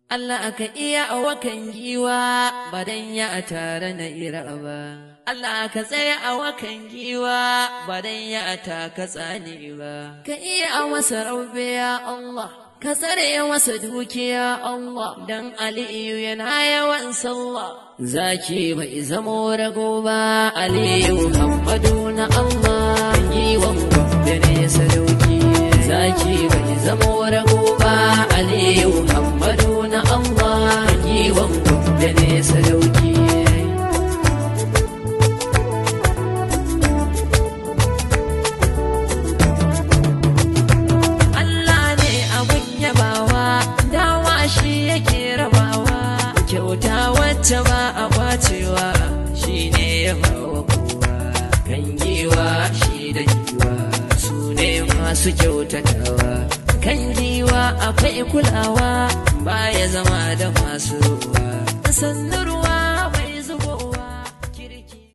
Allah ka iya awakan giwa badan ya tare na ira ba. Allah ka tsaya awakan giwa badan ya ta ka tsani ba. Ka iya masa raube ya Allah, ka tsare masa dukiya Allah, dan Aliyu yana yawan sallah. Zaki bai zamo rago ba, Aliyu Muhammadu na Allah, giwan gobe ne sadauki. Zaki bai zamo rago ba, Aliyu Muhammadu na Allah, giwan gobe ne sadauki. Allah ne abun yabawa, dawa shi yake rabawa, kyauta wacce ba a kwacewa, shi ne ya bawa kowa. Kan giwa shi da giwa su ne masu kyautatawa. Kan giwa akwai kulawa, baya zama da masu ruwa. Sannu